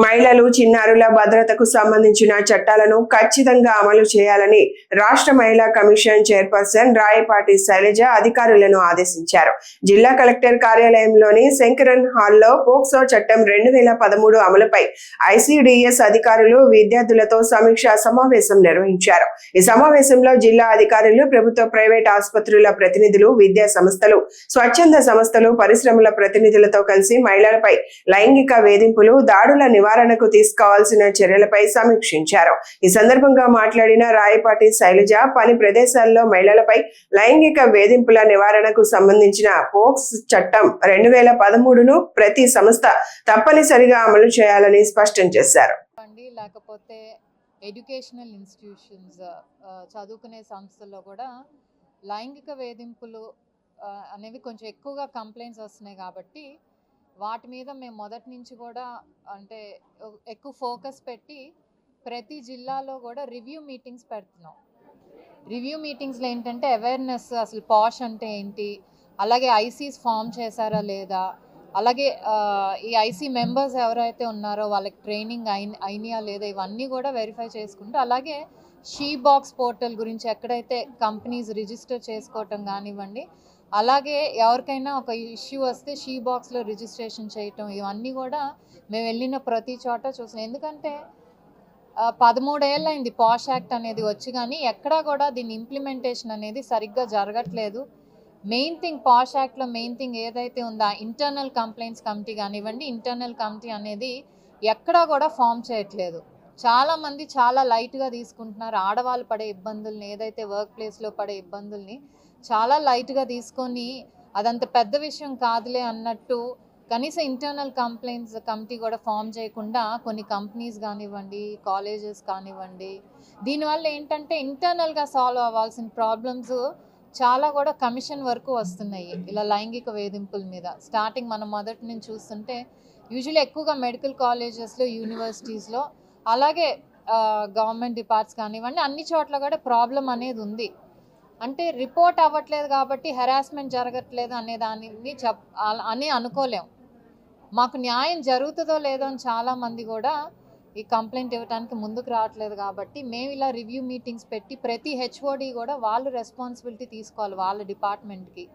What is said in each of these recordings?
మహిళలు చిన్నారుల భద్రతకు సంబంధించిన చట్టాలను ఖచ్చితంగా అమలు చేయాలని రాష్ట్ర మహిళా కమిషన్ చైర్పర్సన్ రాయపాటి శైలజ అధికారులను ఆదేశించారు. జిల్లా కలెక్టర్ కార్యాలయంలోని శంకరన్ హాల్లో పోక్సో చట్టం 2013 అమలుపై ఐసిడిఎస్ అధికారులు విద్యార్థులతో సమీక్షా సమావేశం నిర్వహించారు. ఈ సమావేశంలో జిల్లా అధికారులు, ప్రభుత్వ ప్రైవేట్ ఆసుపత్రుల ప్రతినిధులు, విద్యా సంస్థలు, స్వచ్ఛంద సంస్థలు, పరిశ్రమల ప్రతినిధులతో కలిసి మహిళలపై లైంగిక వేధింపులు, దాడుల నివారణకు తీసుకోవాల్సిన చర్యలపై సమీక్షించారు. ఈ సందర్భంగా మాట్లాడిన రాయపాటి శైలజ, పని ప్రదేశాల్లో మహిళలపై లైంగిక వేధింపుల నివారణకు సంబంధించిన పోక్స్ చట్టం 2013ను ప్రతి సంస్థ తప్పనిసరిగా అమలు చేయాలని స్పష్టం చేశారు. లేకపోతే ఎడ్యుకేషనల్ ఇన్స్టిట్యూషన్స్, చదువుకునే సంస్థల్లో కూడా లైంగిక వేధింపులు అనేవి కొంచెం ఎక్కువగా కంప్లైంట్స్ వస్తున్నాయి కాబట్టి వాటి మీద మేము మొదటి నుంచి కూడా అంటే ఎక్కువ ఫోకస్ పెట్టి ప్రతి జిల్లాలో కూడా రివ్యూ మీటింగ్స్ పెడుతున్నాం. రివ్యూ మీటింగ్స్లో ఏంటంటే అవేర్నెస్, అసలు పాష్ అంటే ఏంటి, అలాగే ఐసీస్ ఫామ్ చేశారా లేదా, అలాగే ఈ ఐసీ మెంబర్స్ ఎవరైతే ఉన్నారో వాళ్ళకి ట్రైనింగ్ అయినాయా లేదా, ఇవన్నీ కూడా వెరిఫై చేసుకుంటూ, అలాగే షీ బాక్స్ పోర్టల్ గురించి ఎక్కడైతే కంపెనీస్ రిజిస్టర్ చేసుకోవటం కానివ్వండి, అలాగే ఎవరికైనా ఒక ఇష్యూ వస్తే షీ బాక్స్లో రిజిస్ట్రేషన్ చేయటం, ఇవన్నీ కూడా మేము వెళ్ళిన ప్రతి చోట చూసాం. ఎందుకంటే 13 ఏళ్ళు అయింది పాష్ యాక్ట్ అనేది వచ్చి, కానీ ఎక్కడా కూడా దీని ఇంప్లిమెంటేషన్ అనేది సరిగ్గా జరగట్లేదు. మెయిన్ థింగ్ పాష్ యాక్ట్లో మెయిన్ థింగ్ ఏదైతే ఉందో ఇంటర్నల్ కంప్లైంట్స్ కమిటీ కానివ్వండి, ఇంటర్నల్ కమిటీ అనేది ఎక్కడా కూడా ఫామ్ చేయట్లేదు. చాలామంది చాలా లైట్గా తీసుకుంటున్నారు. ఆడవాళ్ళు పడే ఇబ్బందుల్ని, ఏదైతే వర్క్ ప్లేస్లో పడే ఇబ్బందుల్ని చాలా లైట్గా తీసుకొని అదంత పెద్ద విషయం కాదులే అన్నట్టు కనీసం ఇంటర్నల్ కంప్లైంట్స్ కమిటీ కూడా ఫామ్ చేయకుండా కొన్ని కంపెనీస్ కానివ్వండి, కాలేజెస్ కానివ్వండి, దీనివల్ల ఏంటంటే ఇంటర్నల్గా సాల్వ్ అవ్వాల్సిన ప్రాబ్లమ్స్ చాలా కూడా కమిషన్ వరకు వస్తున్నాయి. ఇలా లైంగిక వేధింపుల మీద స్టార్టింగ్ మనం మొదటి నుంచి చూస్తుంటే యూజువల్లీ ఎక్కువగా మెడికల్ కాలేజెస్లో, యూనివర్సిటీస్లో, అలాగే గవర్నమెంట్ డిపార్ట్స్ కానివ్వండి, అన్ని చోట్ల కూడా ప్రాబ్లం అనేది ఉంది. అంటే రిపోర్ట్ అవ్వట్లేదు కాబట్టి హెరాస్మెంట్ జరగట్లేదు అనే దానిని అని అనుకోలేం. మాకు న్యాయం జరుగుతుందో లేదో అని చాలామంది కూడా ఈ కంప్లైంట్ ఇవ్వడానికి ముందుకు రావట్లేదు. కాబట్టి మేము ఇలా రివ్యూ మీటింగ్స్ పెట్టి ప్రతి హెచ్ఓడి కూడా వాళ్ళు రెస్పాన్సిబిలిటీ తీసుకోవాలి, వాళ్ళ డిపార్ట్మెంట్కి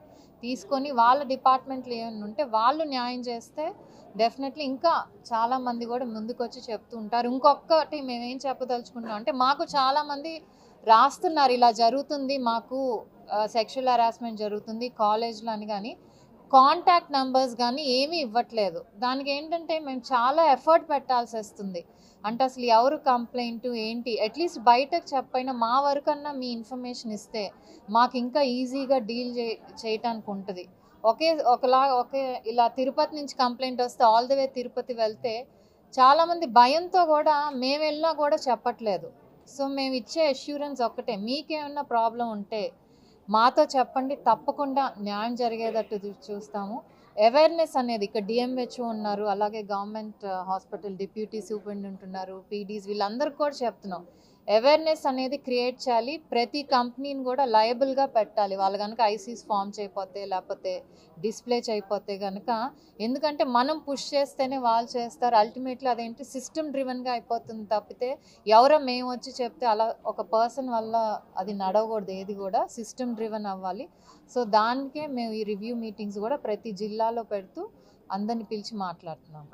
తీసుకొని వాళ్ళ డిపార్ట్మెంట్లో ఏమైనా ఉంటే వాళ్ళు న్యాయం చేస్తే డెఫినెట్లీ ఇంకా చాలామంది కూడా ముందుకు వచ్చి చెప్తూ ఉంటారు. ఇంకొకటి మేమేం చెప్పదలుచుకుంటున్నాం అంటే, మాకు చాలామంది రాస్తున్నారు ఇలా జరుగుతుంది, మాకు సెక్షువల్ హెరాస్మెంట్ జరుగుతుంది కాలేజ్లో అని, కానీ కాంటాక్ట్ నెంబర్స్ కానీ ఏమీ ఇవ్వట్లేదు. దానికి ఏంటంటే మేము చాలా ఎఫర్ట్ పెట్టాల్సి వస్తుంది. అంటే అసలు ఎవరు కంప్లైంట్ ఏంటి, అట్లీస్ట్ బయటకు చెప్పైనా మా వరకన్నా మీ ఇన్ఫర్మేషన్ ఇస్తే మాకు ఇంకా ఈజీగా డీల్ చేయటానికి ఉంటుంది. ఒకే ఇలా తిరుపతి నుంచి కంప్లైంట్ వస్తే ఆల్ ది వే తిరుపతి వెళ్తే చాలామంది భయంతో కూడా మేము వెళ్ళినా కూడా చెప్పట్లేదు. సో మేము ఇచ్చే అష్యూరెన్స్ ఒక్కటే, మీకేమన్నా ప్రాబ్లం ఉంటే మాతో చెప్పండి, తప్పకుండా న్యాయం జరిగేటట్టు చూస్తాము. అవేర్నెస్ అనేది ఇక్కడ డిఎంహెచ్ఓ ఉన్నారు, అలాగే గవర్నమెంట్ హాస్పిటల్ డిప్యూటీ సూపరింటెండెంట్ ఉన్నారు, పీడీస్, వీళ్ళందరికీ కూడా చెప్తున్నాం. అవేర్నెస్ అనేది క్రియేట్ చేయాలి. ప్రతి కంపెనీని కూడా లయబుల్గా పెట్టాలి వాళ్ళు కనుక ఐసీస్ ఫామ్ చేయకపోతే, లేకపోతే డిస్ప్లే చేయకపోతే కనుక. ఎందుకంటే మనం పుష్ చేస్తేనే వాళ్ళు చేస్తారు. అల్టిమేట్లీ అదేంటి సిస్టమ్ డ్రివెన్గా అయిపోతుంది తప్పితే ఎవరో మేము వచ్చి చెప్తే అలా ఒక పర్సన్ వల్ల అది నడవకూడదు. ఏది కూడా సిస్టమ్ డ్రివెన్ అవ్వాలి. సో దానికే మేము ఈ రివ్యూ మీటింగ్స్ కూడా ప్రతి జిల్లాలో పెడుతూ అందరిని పిలిచి మాట్లాడుతున్నాము.